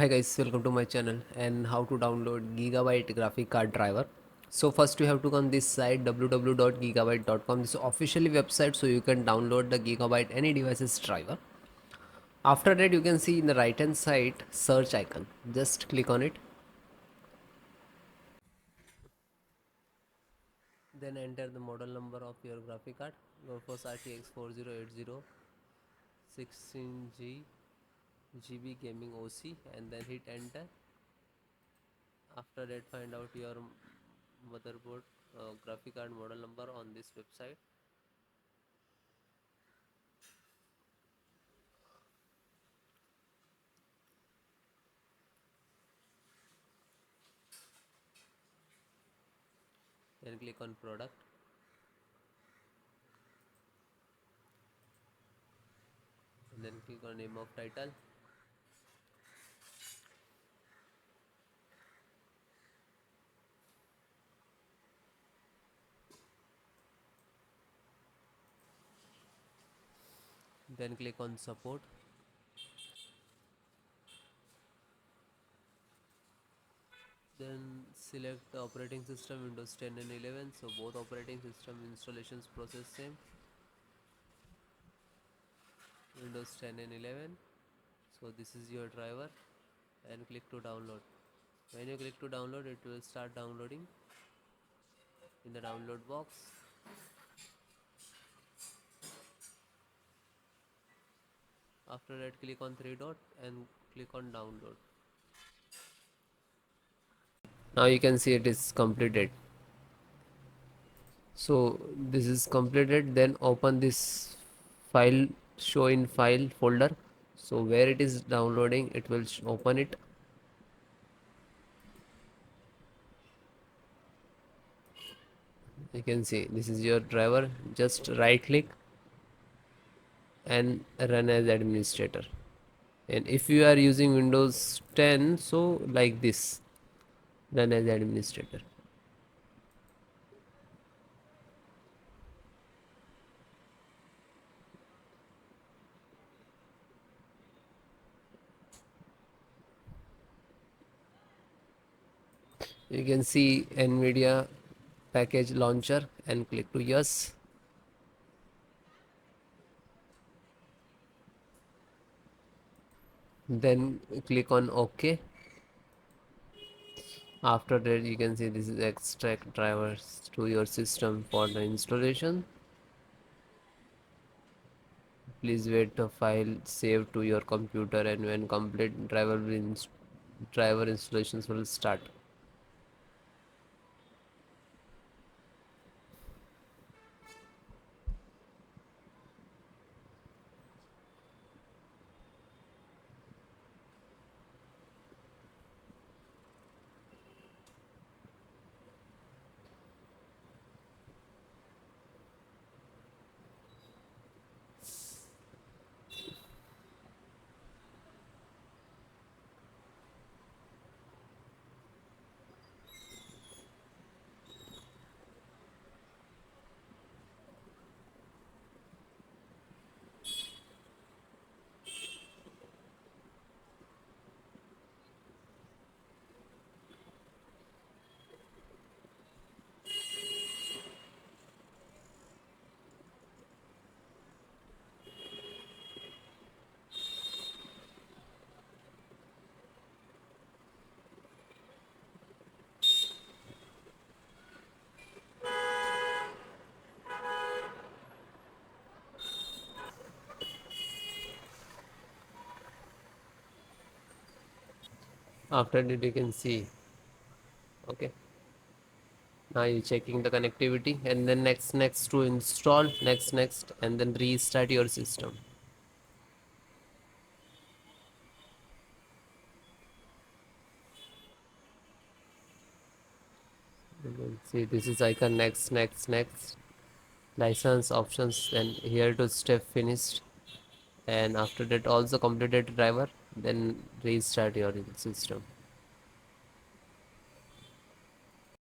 Hi guys, welcome to my channel and how to download Gigabyte graphic card driver. So first you have to go on this site www.gigabyte.com. This is officially website, so you can download the Gigabyte any devices driver. After that you can see in the right hand side search icon. Just click on it. Then enter the model number of your graphic card. GeForce RTX 4080 16 GB gaming OC and then hit enter. After that find out your motherboard graphic card model number on this website. Then click on product, and then click on name of title, then click on support, then select the operating system Windows 10 and 11. So both operating system installations process same, Windows 10 and 11. So this is your driver and click to download. When you click to download, it will start downloading in the download box. After that click on three dot and click on download. Now you can see it is completed. So this is completed. Then open this file, show in file folder. So where it is downloading, it will open it. You can see this is your driver. Just right click and run as administrator. And if you are using Windows 10, so like this, run as administrator. You can see NVIDIA package launcher and click to yes. Then click on OK. After that you can see this is extract drivers to your system for the installation. Please wait the file save to your computer, and when complete driver installations will start. After that you can see, okay, now you're checking the connectivity, and then next to install, next and then restart your system. You can see this is icon next license options, and here to step finished. And after that also completed driver, then restart your system.